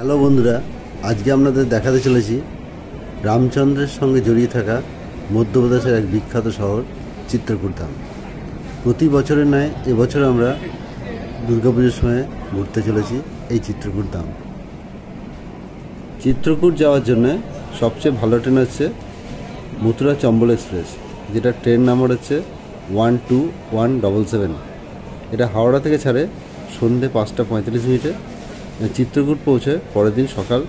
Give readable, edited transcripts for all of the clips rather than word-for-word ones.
Hello বন্ধুরা, আজকে আপনাদের দেখাতে চলেছি রামচন্দ্রের সঙ্গে জড়িয়ে থাকা মধ্যপ্রদেশের এক বিখ্যাত শহর চিত্রকূট ধাম। প্রতি বছরের ন্যায় এবছর আমরা দুর্গাপুজোর সময় ঘুরতে চলেছি এই চিত্রকূট ধাম। চিত্রকূট যাওয়ার জন্য সবচেয়ে ভালো ট্রেন হচ্ছে মথুরা চম্বল এক্সপ্রেস, যেটা ট্রেন নাম্বার হচ্ছে 12177। এটা হাওড়া থেকে ছাড়ে সন্ধ্যে 5:35 চিত্রকূট পৌঁছে পরের দিন সকাল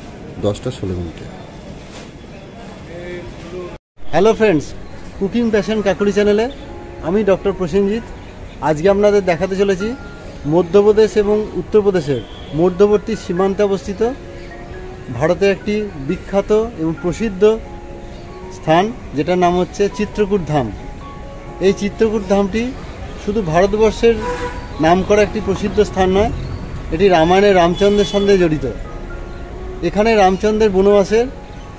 10:16। Hello friends, cooking passion Kakuli চ্যানেলে আমি ডক্টর প্রসেনজিৎ। আজকে আপনাদের দেখাতে চলেছি মধ্যপ্রদেশ এবং উত্তরপ্রদেশের মধ্যবর্তী সীমান্তে অবস্থিত ভারতের একটি বিখ্যাত এবং প্রসিদ্ধ স্থান, যেটার নাম হচ্ছে চিত্রকূট ধাম। এই চিত্রকূট ধামটি শুধু ভারতবর্ষের নামকরা একটি প্রসিদ্ধ স্থান নয়, এটি রামায়ণের রামচন্দ্রের সঙ্গে জড়িত। এখানে রামচন্দ্রের বনবাসের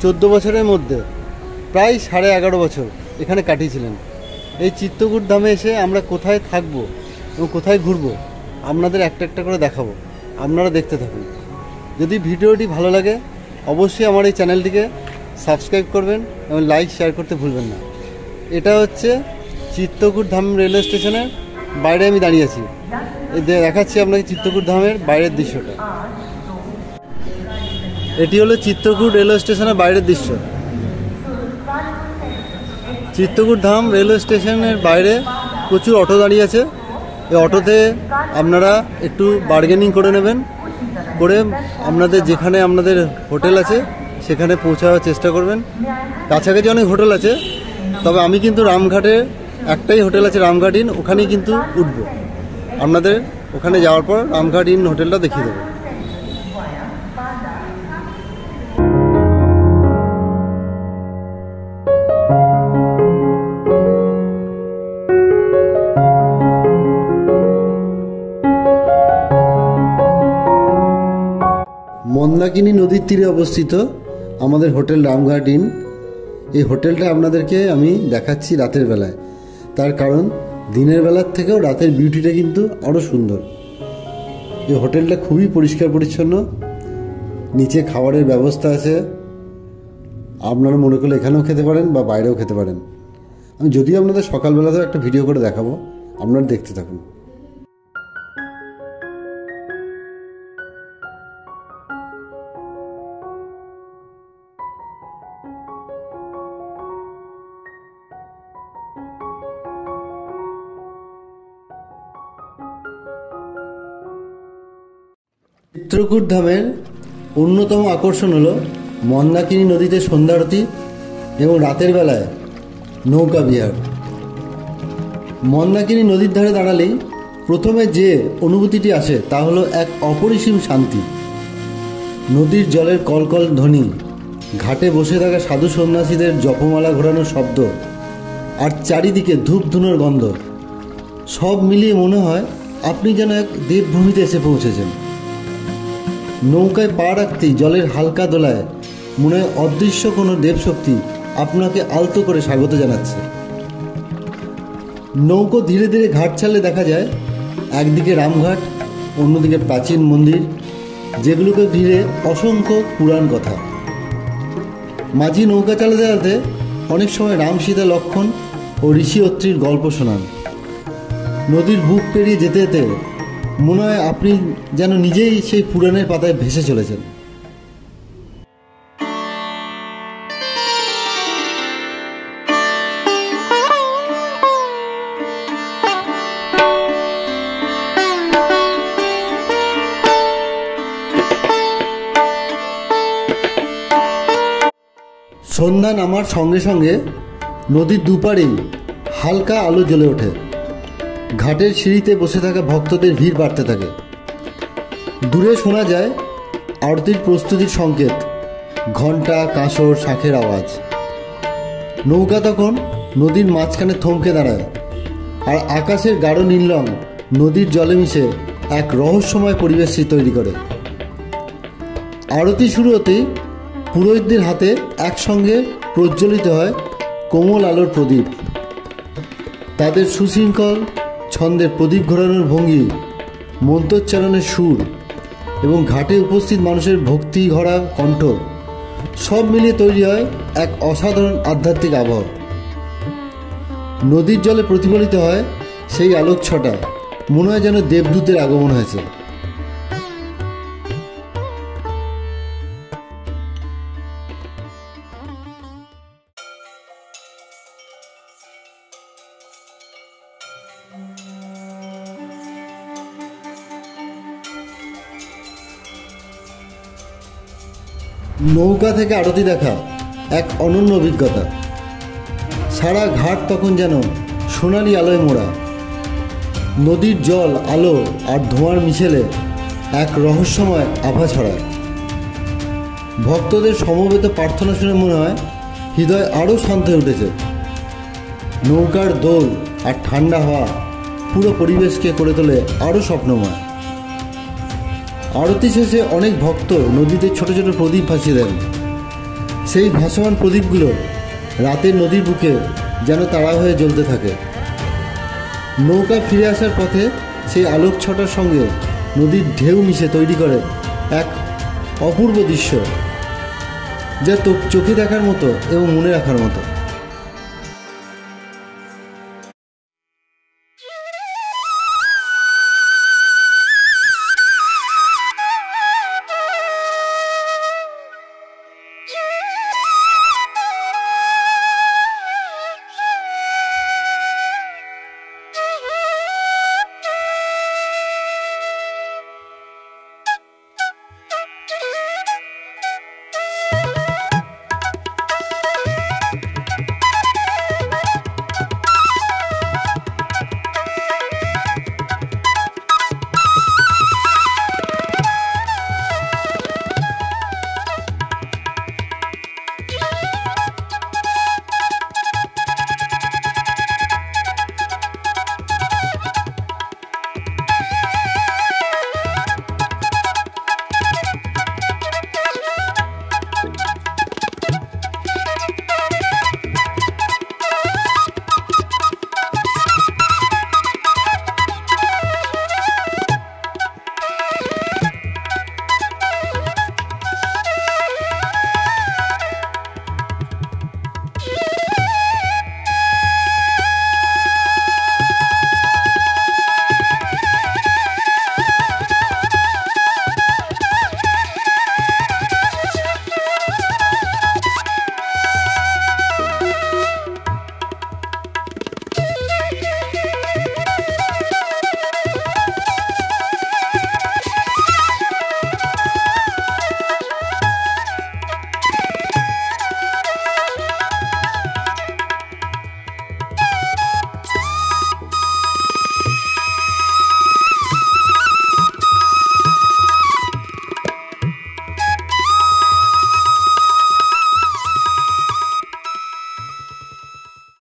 14 বছরের মধ্যে প্রায় 11.5 বছর এখানে কাটিয়েছিলেন। এই চিত্রকূট ধামে এসে আমরা কোথায় থাকব এবং কোথায় ঘুরব আপনাদের একটা একটা করে দেখাবো, আপনারা দেখতে থাকুন। যদি ভিডিওটি ভালো লাগে অবশ্যই আমার এই চ্যানেলটিকে সাবস্ক্রাইব করবেন এবং লাইক শেয়ার করতে ভুলবেন না। এটা হচ্ছে চিত্রকূট ধাম রেলওয়ে স্টেশনের বাইরে আমি দাঁড়িয়ে আছি। দেখাচ্ছি আপনাকে চিত্রকূট ধামের বাইরের দৃশ্যটা। এটি হলো চিত্রকূট রেলওয়ে স্টেশনের বাইরের দৃশ্য। চিত্রকূট ধাম রেলওয়ে স্টেশনের বাইরে প্রচুর অটো দাঁড়িয়ে আছে। এই অটোতে আপনারা একটু বার্গেনিং করে নেবেন, করে আপনাদের যেখানে আপনাদের হোটেল আছে সেখানে পৌঁছাবার চেষ্টা করবেন। কাছাকাছি অনেক হোটেল আছে, তবে আমি কিন্তু রামঘাটে একটাই হোটেল আছে, রামঘাট ইন, ওখানেই কিন্তু উঠবো। আপনাদের ওখানে যাওয়ার পর রামঘাট ইন হোটেলটা দেখিয়ে দেবো। মন্দাকিনী নদীর তীরে অবস্থিত আমাদের হোটেল রামঘাট ইন। এই হোটেলটা আপনাদেরকে আমি দেখাচ্ছি রাতের বেলায়, তার কারণ দিনের বেলার থেকেও রাতের বিউটিটা কিন্তু আরও সুন্দর। এই হোটেলটা খুবই পরিষ্কার পরিচ্ছন্ন, নিচে খাবারের ব্যবস্থা আছে। আপনারা মনে করলে এখানেও খেতে পারেন বা বাইরেও খেতে পারেন। আমি যদিও আপনাদের সকালবেলাতেও একটা ভিডিও করে দেখাবো, আপনারা দেখতে থাকুন। চিত্রকূট ধামের অন্যতম আকর্ষণ হলো মন্দাকিনী নদীতে সন্ধ্যা আরতি এবং রাতের বেলায় নৌকা বিহার। মন্দাকিনী নদীর ধারে দাঁড়ালেই প্রথমে যে অনুভূতিটি আসে তা হলো এক অপরিসীম শান্তি। নদীর জলের কলকল ধ্বনি, ঘাটে বসে থাকা সাধু সন্ন্যাসীদের জপমালা ঘোরানোর শব্দ, আর চারিদিকে ধূপ ধুনোর গন্ধ, সব মিলিয়ে মনে হয় আপনি যেন এক দেবভূমিতে এসে পৌঁছেছেন। নৌকায় পা রাখতেই জলের হালকা দোলায় মনে হয় অদৃশ্য কোনো দেবশক্তি আপনাকে আলতো করে স্বাগত জানাচ্ছে। নৌকো ধীরে ধীরে ঘাট ছাড়লে দেখা যায় একদিকে রামঘাট, অন্যদিকে প্রাচীন মন্দির, যেগুলোকে ঘিরে অসংখ্য পুরাণ কথা। মাঝি নৌকা চালাতে চালাতে অনেক সময় রাম সীতা লক্ষ্মণ ও ঋষি অত্রির গল্প শোনান। নদীর বুক পেরিয়ে যেতে যেতে মনে হয় আপনি যেন নিজেই সেই পুরাণের পাতায় ভেসে চলেছেন। সন্ধ্যা নামার সঙ্গে সঙ্গে নদীর দুপারেই হালকা আলো জ্বলে ওঠে। ঘাটের সিঁড়িতে বসে থাকা ভক্তদের ভিড় বাড়তে থাকে। দূরে শোনা যায় আরতির প্রস্তুতির সংকেত, ঘণ্টা, কাঁসর, শাঁখের আওয়াজ। নৌকা তখন নদীর মাঝখানে থমকে দাঁড়ায়, আর আকাশের গাঢ় নীল রং নদীর জলে মিশে এক রহস্যময় পরিবেশ তৈরি করে। আরতি শুরু হতেই পুরোহিতদের হাতে একসঙ্গে প্রজ্বলিত হয় কোমল আলোর প্রদীপ। তাদের সুশৃঙ্খল ছন্দের প্রদীপ ঘোরানোর ভঙ্গি, মন্ত্রোচ্চারণের সুর এবং ঘাটে উপস্থিত মানুষের ভক্তি ভরা কণ্ঠ সব মিলিয়ে তৈরি হয় এক অসাধারণ আধ্যাত্মিক আবহাওয়া। নদীর জলে প্রতিফলিত হয় সেই আলোকছটা, মনে হয় যেন দেবদূতের আগমন হয়েছে। নৌকা থেকে আরতি দেখা এক অনন্য অভিজ্ঞতা। সারা ঘাট তখন যেন সোনালি আলোয় মোড়া। নদীর জল, আলো আর ধোঁয়ার মিশেলে এক রহস্যময় আভা ছড়ায়। ভক্তদের সমবেত প্রার্থনা শুনে মনে হয় হৃদয় আরও শান্ত হয়ে উঠেছে। নৌকার দোল আর ঠান্ডা হাওয়া পুরো পরিবেশকে করে তোলে আরও স্বপ্নময়। আরতি শেষে অনেক ভক্ত নদীতে ছোট ছোট প্রদীপ ভাসিয়ে দেন। সেই ভাসমান প্রদীপগুলো রাতের নদীর বুকে যেন তারা হয়ে জ্বলতে থাকে। নৌকা ফিরে আসার পথে সেই আলোক ছটার সঙ্গে নদীর ঢেউ মিশে তৈরি করে এক অপূর্ব দৃশ্য, যা চোখে দেখার মতো এবং মনে রাখার মতো।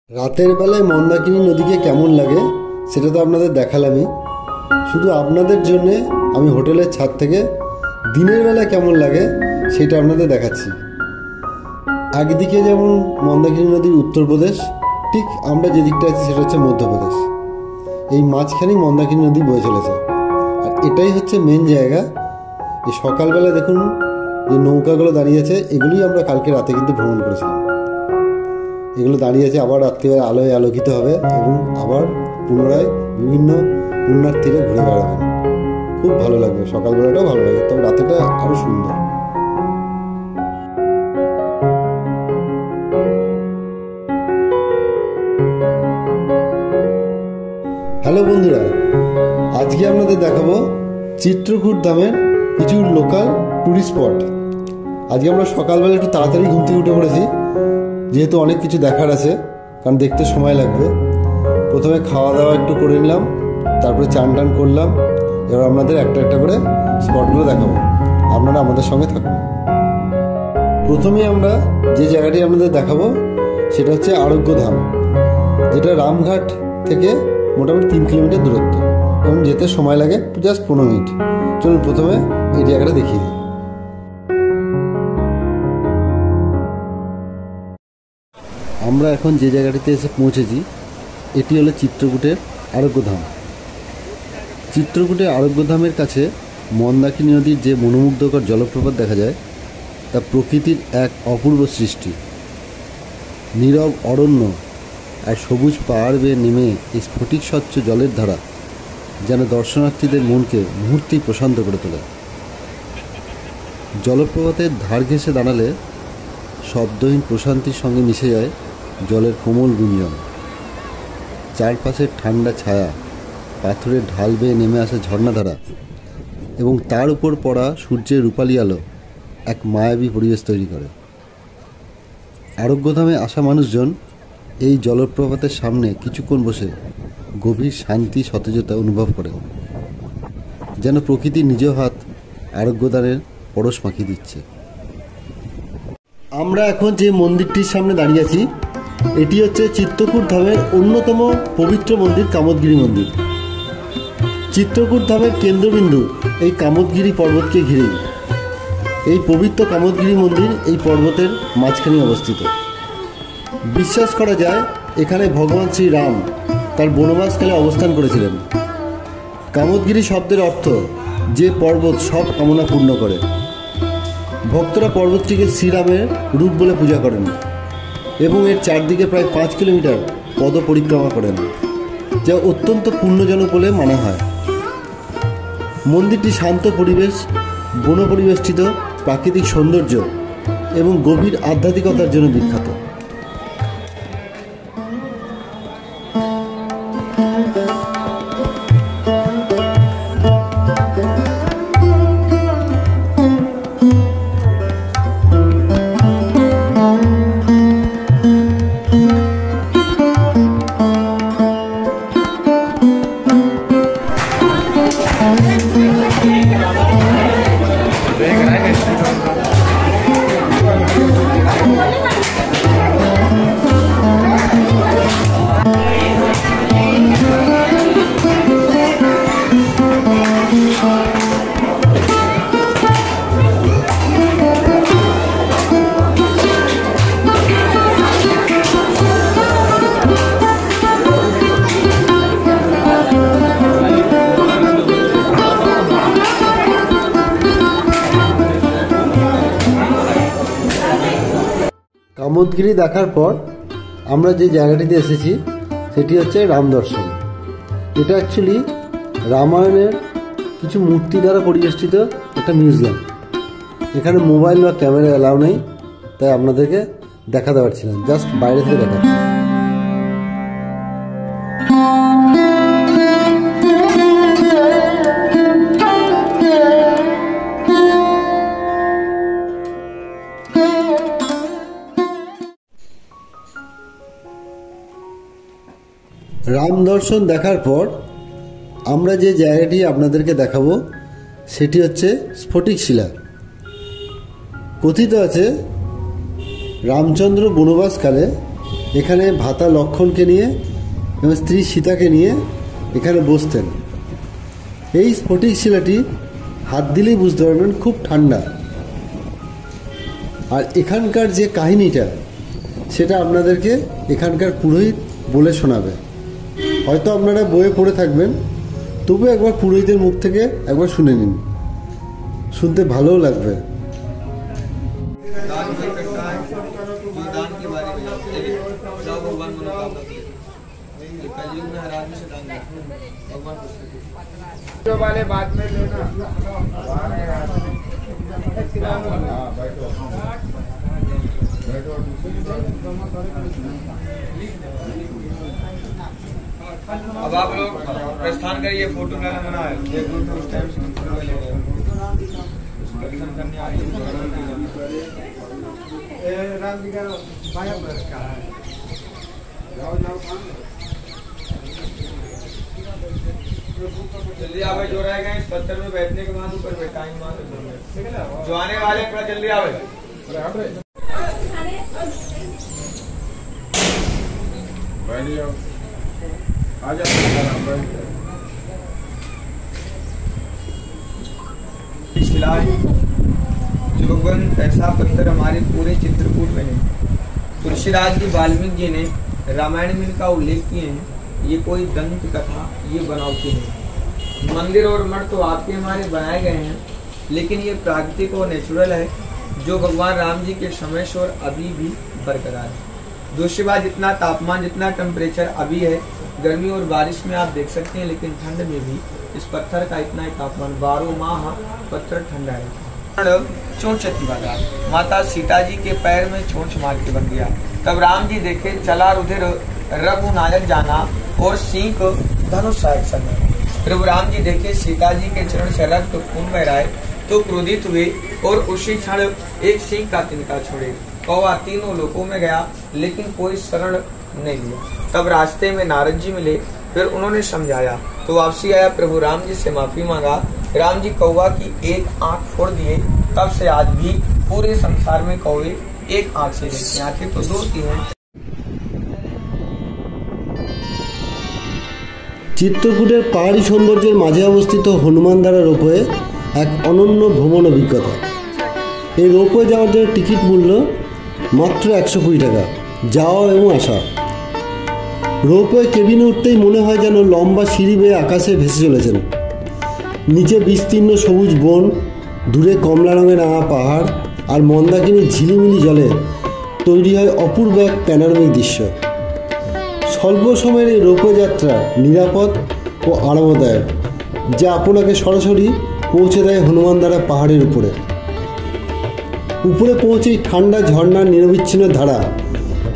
রাতের বেলায় মন্দাকিনী নদীকে কেমন লাগে সেটা তো আপনাদের দেখালামই। শুধু আপনাদের জন্যে আমি হোটেলের ছাদ থেকে দিনের বেলায় কেমন লাগে সেটা আপনাদের দেখাচ্ছি। একদিকে যেমন মন্দাকিনী নদীর উত্তরপ্রদেশ, ঠিক আমরা যে দিকটা আছি সেটা হচ্ছে মধ্যপ্রদেশ। এই মাঝখানেই মন্দাকিনী নদী বয়ে চলেছে, আর এটাই হচ্ছে মেন জায়গা। এই সকালবেলা দেখুন যে নৌকাগুলো দাঁড়িয়ে আছে, এগুলোই আমরা কালকে রাতে কিন্তু ভ্রমণ করেছিলাম। এগুলো দাঁড়িয়ে আছে, আবার রাত্রিবেলা আলোয় আলোকিত হবে এবং আবার পুনরায় বিভিন্ন পুণ্যার্থীরা ঘুরে বেড়াবেন। খুব ভালো লাগবে, সকালবেলাটাও ভালো লাগে, তবে রাতেটা আরও সুন্দর। হ্যালো বন্ধুরা, আজকে আপনাদের দেখাবো চিত্রকূট ধামের কিছু লোকাল টুরিস্ট স্পট। আজকে আমরা সকালবেলা একটু তাড়াতাড়ি ঘুম থেকে উঠে পড়েছি, যেহেতু অনেক কিছু দেখার আছে, কারণ দেখতে সময় লাগবে। প্রথমে খাওয়া দাওয়া একটু করে নিলাম, তারপরে চান টান করলাম। এবার আপনাদের একটা একটা করে স্পটগুলো দেখাবো, আপনারা আমাদের সঙ্গে থাকুন। প্রথমে আমরা যে জায়গাটি আপনাদের দেখাবো সেটা হচ্ছে আরোগ্যধাম, যেটা রামঘাট থেকে মোটামুটি 3 কিলোমিটার দূরত্ব এবং যেতে সময় লাগে জাস্ট 15 মিনিট। চলুন প্রথমে এই জায়গাটা দেখিয়ে দিই। আমরা এখন যে জায়গাটিতে এসে পৌঁছেছি এটি হলো চিত্রকূটের আরোগ্যধাম। চিত্রকূটের আরোগ্যধামের কাছে মন্দাকিনী নদীর যে মনোমুগ্ধকর জলপ্রপাত দেখা যায় তা প্রকৃতির এক অপূর্ব সৃষ্টি। নীরব অরণ্য আর সবুজ পাহাড় বেয়ে নেমে এই স্ফটিক স্বচ্ছ জলের ধারা যেন দর্শনার্থীদের মনকে মুহূর্তেই প্রশান্ত করে তোলে। জলপ্রপাতের ধার ঘেঁষে দাঁড়ালে শব্দহীন প্রশান্তির সঙ্গে মিশে যায় জলের কোমল গুঞ্জন। চারপাশের ঠান্ডা ছায়া, পাথরের ঢাল বেয়ে নেমে আসা ঝর্ণাধারা এবং তার উপর পড়া সূর্যের রূপালী আলো এক মায়াবী পরিবেশ তৈরি করে। আরোগ্যধামে আসা মানুষজন এই জলপ্রপাতের সামনে কিছুক্ষণ বসে গভীর শান্তি সতেজতা অনুভব করে, যেন প্রকৃতির নিজ হাত আরোগ্যদানের পরশ মাখিয়ে দিচ্ছে। আমরা এখন যে মন্দিরটির সামনে দাঁড়িয়ে আছি এটি হচ্ছে চিত্রকূট ধামের অন্যতম পবিত্র মন্দির কামদগিরি মন্দির। চিত্রকূট ধামের কেন্দ্রবিন্দু এই কামদগিরি পর্বতকে ঘিরেই। এই পবিত্র কামদগিরি মন্দির এই পর্বতের মাঝখানে অবস্থিত। বিশ্বাস করা যায় এখানে ভগবান শ্রীরাম তার বনবাসকালে অবস্থান করেছিলেন। কামদগিরি শব্দের অর্থ যে পর্বত সব কামনা পূর্ণ করে। ভক্তরা পর্বতটিকে শ্রীরামের রূপ বলে পূজা করেন এবং এর চারদিকে প্রায় 5 কিলোমিটার পদ পরিক্রমা করেন, যা অত্যন্ত পুণ্যজনক বলে মানা হয়। মন্দিরটি শান্ত পরিবেশ, বন পরিবেষ্টিত প্রাকৃতিক সৌন্দর্য এবং গভীর আধ্যাত্মিকতার জন্য বিখ্যাত। কামদগিরি দেখার পর আমরা যে জায়গাটিতে এসেছি সেটি হচ্ছে রামদর্শন। এটা অ্যাকচুয়ালি রামায়ণের কিছু মূর্তি দ্বারা পরিবেষ্টিত একটা মিউজিয়াম। এখানে মোবাইল বা ক্যামেরা অ্যালাউ নেই, তাই আপনাদেরকে দেখাতে পারছি না, জাস্ট বাইরে থেকে দেখাচ্ছি। রাম দর্শন দেখার পর আমরা যে জায়গাটি আপনাদেরকে দেখাবো সেটি হচ্ছে স্ফটিক শিলা। কথিত আছে রামচন্দ্র বনবাসকালে এখানে ভাতা লক্ষ্মণকে নিয়ে এবং স্ত্রী সীতাকে নিয়ে এখানে বসতেন। এই স্ফটিক শিলাটি হাত দিলেই বুঝতে পারবেন খুব ঠান্ডা। আর এখানকার যে কাহিনীটা সেটা আপনাদেরকে এখানকার পুরোহিত বলে শোনাবে। হয়তো আপনারা বইয়ে পড়ে থাকবেন, তবু একবার পুরোহিতের মুখ থেকে একবার শুনে নিন, শুনতে ভালোও লাগবে। अब आप लोग प्रस्थान करिए, फोटो लेना मना है। ये ग्रुप उस टाइम से फोटो ले लेंगे, दर्शन करने आ रही है। राम जी का बाया पर का है, जाओ जाओ जल्दी आवे। जो रहेगा इस पत्थर में बैठने के बाद ऊपर बैठा टाइम मार जो आने वाले थोड़ा जल्दी आवे। बैठ जाओ, आ जाओ। जोगन ऐसा पत्थर हमारे पूरे चित्रकूट में है। तुलसीदास जी वाल्मीकि जी ने रामायण में इनका उल्लेख किए हैं। ये कोई दंत कथा ये बनावटी है। मंदिर और मठ तो आपके हमारे बनाए गए हैं, लेकिन ये प्राकृतिक और नेचुरल है, जो भगवान राम जी के समय से और अभी भी बरकरार है। दूसरी बात, जितना तापमान, जितना टेम्परेचर अभी है, गर्मी और बारिश में आप देख सकते हैं, लेकिन ठंड में भी इस पत्थर का इतना ही तापमान, 12 माह पत्थर ठंडा है। चोंच बाजार, माता सीता जी के पैर में चोंच मार के बन गया। तब राम जी देखे चला रुधिर रघुनायक जाना और सिंह को धनुष सहायक संग। प्रभु राम जी देखे सीता जी के चरण से रक्त खून बह रहा है, तो क्रोधित हुए और उसी क्षण एक सिंह का तिनका छोड़े। कौवा तीनों लोकों में गया, लेकिन कोई शरण नहीं लिया। तब रास्ते में नारद जी मिले, फिर उन्होंने समझाया, तो वापसी आया, प्रभु राम जी से माफी मांगा। राम जी कौवा की एक आंख फोड़ दिए। तब से आज भी पूरे संसार में कौवे एक आंख से देखते हैं, आंखें तो दो होती हैं। চিত্রকূটের পাহাড়ি সৌন্দর্যের মাঝে অবস্থিত হনুমানধারা রোপওয়ে এক অনন্য ভ্রমণ অভিজ্ঞতা। এই রোপওয়ে যাওয়ার জন্য টিকিট মূল্য মাত্র 120 টাকা, যাওয়া এবং আসা। রোপওয়ে কেবিনে উঠতেই মনে হয় যেন লম্বা সিঁড়ি বেয়ে আকাশে ভেসে চলেছেন। নিচে বিস্তীর্ণ সবুজ বন, দূরে কমলা রঙের রাঙা পাহাড় আর মন্দাকিনীর ঝিলিমিলি জলে তৈরি হয় অপূর্ব এক প্যানোরামিক দৃশ্য। স্বল্প সময়ের এই রোপওয়ে যাত্রা নিরাপদ ও আরামদায়ক, যা আপনাকে সরাসরি পৌঁছে দেয় হনুমানধারা পাহাড়ের উপরে। উপরে পৌঁছেই ঠান্ডা ঝর্ণার নিরবিচ্ছিন্ন ধারা,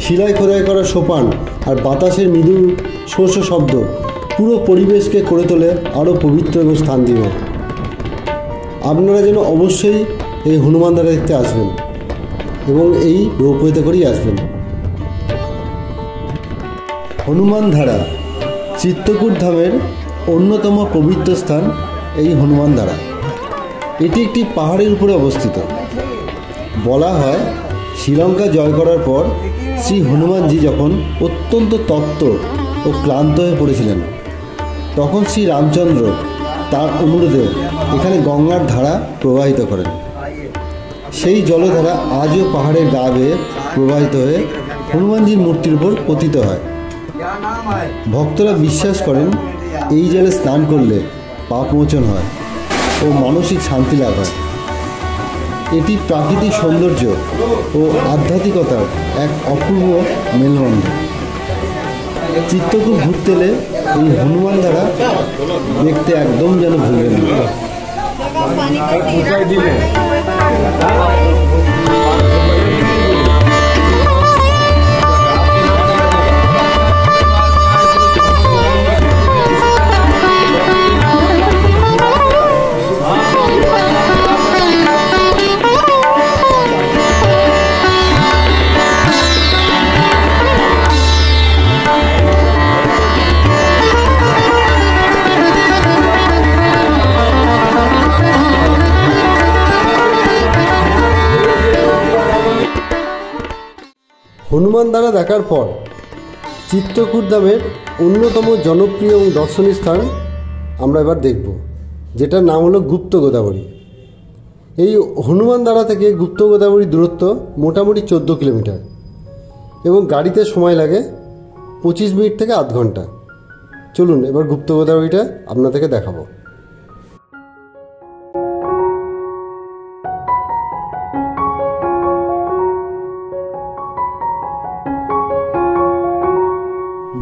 শিলায় খোদাই করা সোপান আর বাতাসের মৃদু শোষ শব্দ পুরো পরিবেশকে করে তোলে আরও পবিত্র এবং শান্তিময়। আপনারা যেন অবশ্যই এই হনুমানধারা দেখতে আসবেন এবং এই রোপওয়েতে করেই আসবেন। হনুমানধারা চিত্রকূট ধামের অন্যতম পবিত্র স্থান এই হনুমানধারা। এটি একটি পাহাড়ের উপরে অবস্থিত। বলা হয় শ্রীলঙ্কা জয় করার পর শ্রী হনুমানজি যখন অত্যন্ত তপ্ত ও ক্লান্ত হয়ে পড়েছিলেন, তখন শ্রী রামচন্দ্র তার অনুরোধে এখানে গঙ্গার ধারা প্রবাহিত করেন। সেই জলধারা আজও পাহাড়ের গা বেয়ে প্রবাহিত হয়ে হনুমানজির মূর্তির উপর পতিত হয়। ভক্তরা বিশ্বাস করেন এই জলে স্নান করলে পাপমোচন হয় ও মানসিক শান্তি লাভ হয়। এটি প্রাকৃতিক সৌন্দর্য ও আধ্যাত্মিকতার এক অপূর্ব মেলবন্ধন। চিত্রকূট ঘুরতে এলে এই হনুমানধারা দেখতে একদম যেন ভুলবেন না। হনুমানধারা দেখার পর চিত্রকূট ধামের অন্যতম জনপ্রিয় এবং দর্শনীয় স্থান আমরা এবার দেখব, যেটার নাম হলো গুপ্ত গোদাবরী। এই হনুমানধারা থেকে গুপ্ত গোদাবরীর দূরত্ব মোটামুটি 14 কিলোমিটার এবং গাড়িতে সময় লাগে 25 মিনিট থেকে আধ ঘন্টা। চলুন এবার গুপ্ত গোদাবরীটা আপনাদেরকে দেখাবো।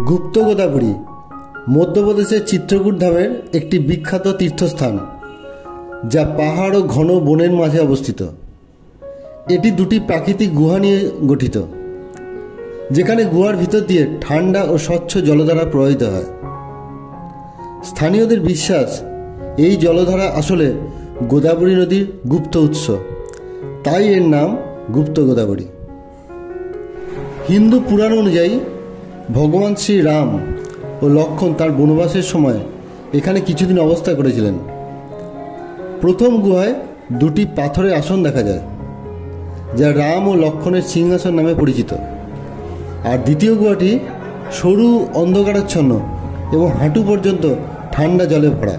গুপ্ত গোদাবরী মধ্যপ্রদেশের চিত্রকূট ধামের একটি বিখ্যাত তীর্থস্থান, যা পাহাড় ও ঘন বনের মাঝে অবস্থিত। এটি দুটি প্রাকৃতিক গুহা নিয়ে গঠিত, যেখানে গুহার ভিতর দিয়ে ঠান্ডা ও স্বচ্ছ জলধারা প্রবাহিত হয়। স্থানীয়দের বিশ্বাস এই জলধারা আসলে গোদাবরী নদীর গুপ্ত উৎস, তাই এর নাম গুপ্ত গোদাবরী। হিন্দু পুরাণ অনুযায়ী ভগবান শ্রী রাম ও লক্ষ্মণ তার বনবাসের সময় এখানে কিছুদিন অবস্থান করেছিলেন। প্রথম গুহায় দুটি পাথরের আসন দেখা যায়, যা রাম ও লক্ষ্মণের সিংহাসন নামে পরিচিত। আর দ্বিতীয় গুহাটি সরু, অন্ধকারাচ্ছন্ন এবং হাঁটু পর্যন্ত ঠান্ডা জলে ভরা।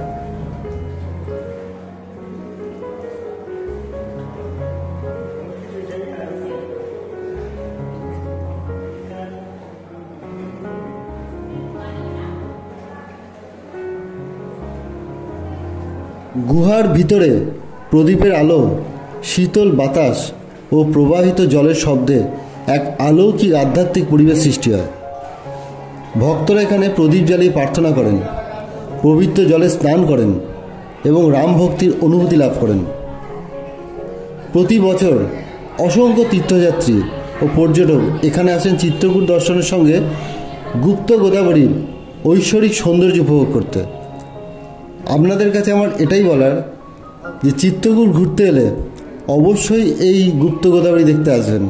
গুহার ভিতরে প্রদীপের আলো, শীতল বাতাস ও প্রবাহিত জলের শব্দে এক অলৌকিক আধ্যাত্মিক পরিবেশ সৃষ্টি হয়। ভক্তরা এখানে প্রদীপ জ্বালিয়ে প্রার্থনা করেন, পবিত্র জলে স্নান করেন এবং রাম ভক্তির অনুভূতি লাভ করেন। প্রতি বছর অসংখ্য তীর্থযাত্রী ও পর্যটক এখানে আসেন চিত্রকূট দর্শনের সঙ্গে গুপ্ত গোদাবরীর ঐশ্বরিক সৌন্দর্য উপভোগ করতে। আপনাদের কাছে আমার এটাই বলার যে চিত্রকূট ঘুরতে এলে অবশ্যই এই গুপ্ত গোদাবরী দেখতে আসবেন।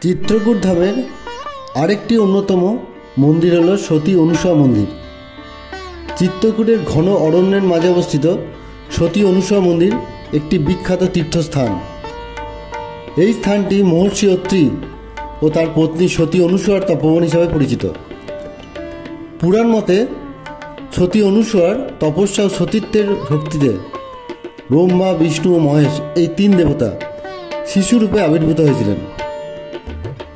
চিত্রকূট ধামের আরেকটি অন্যতম মন্দির হল সতী অনুসূয়া মন্দির। চিত্রকূটের ঘন অরণ্যের মাঝে অবস্থিত সতী অনুসূয়া মন্দির একটি বিখ্যাত তীর্থস্থান। এই স্থানটি মহর্ষি অত্রি ও তার পত্নী সতী অনুসূয়ার তপবন হিসাবে পরিচিত। পুরাণ মতে সতী অনুসূয়ার তপস্যা ও সতীত্বের শক্তিতে ব্রহ্মা, বিষ্ণু ও মহেশ এই তিন দেবতা শিশুরূপে আবির্ভূত হয়েছিলেন।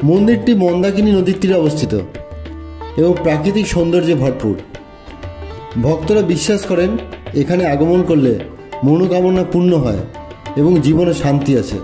মন্দিরটি মন্দাকিনী নদীর তীরে অবস্থিত এবং প্রাকৃতিক সৌন্দর্যে ভরপুর। ভক্তরা বিশ্বাস করেন এখানে আগমন করলে মনোকামনা পূর্ণ হয় এবং জীবনে শান্তি আছে।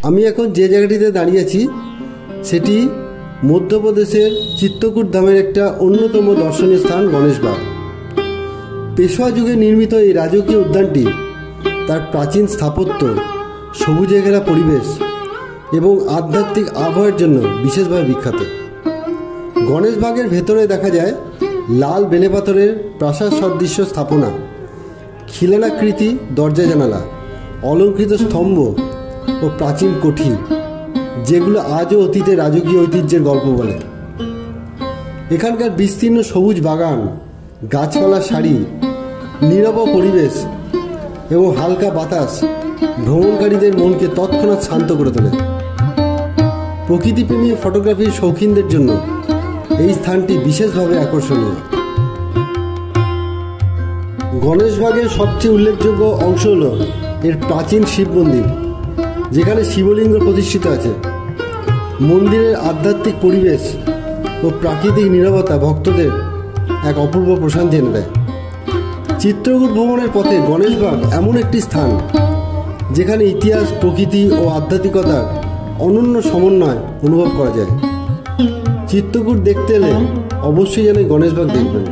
আমি এখন যে জায়গাটিতে দাঁড়িয়ে আছি সেটি মধ্যপ্রদেশের চিত্রকূট ধামের একটা অন্যতম দর্শনীয় স্থান গণেশবাগ। পেশোয়া যুগে নির্মিত এই রাজকীয় উদ্যানটি তার প্রাচীন স্থাপত্য, সবুজে ঘেরা পরিবেশ এবং আধ্যাত্মিক আবহাওয়ার জন্য বিশেষভাবে বিখ্যাত। গণেশবাগের ভেতরে দেখা যায় লাল বেলেপাথরের প্রাসাদ সদৃশ্য স্থাপনা, খিলানাকৃতি দরজা জানালা, অলঙ্কৃত স্তম্ভ ও প্রাচীন কোঠি, যেগুলো আজও অতীতে রাজকীয় ঐতিহ্যের গল্প বলে। এখানকার বিস্তীর্ণ সবুজ বাগান, গাছপালার সারি, নীরব পরিবেশ এবং হালকা বাতাস ভ্রমণকারীদের মনকে তৎক্ষণাৎ শান্ত করে তোলে। প্রকৃতিপ্রেমী ফটোগ্রাফির শৌখিনদের জন্য এই স্থানটি বিশেষভাবে আকর্ষণীয়। গণেশবাগের সবচেয়ে উল্লেখযোগ্য অংশ হল এর প্রাচীন শিব মন্দির, যেখানে শিবলিঙ্গ প্রতিষ্ঠিত আছে। মন্দিরের আধ্যাত্মিক পরিবেশ ও প্রাকৃতিক নীরবতা ভক্তদের এক অপূর্ব প্রশান্তি এনে দেয়। চিত্রকূট ভ্রমণের পথে গণেশবাগ এমন একটি স্থান যেখানে ইতিহাস, প্রকৃতি ও আধ্যাত্মিকতার অনন্য সমন্বয় অনুভব করা যায়। চিত্রকূট দেখতে এলে অবশ্যই যেন গণেশবাগ দেখবেন।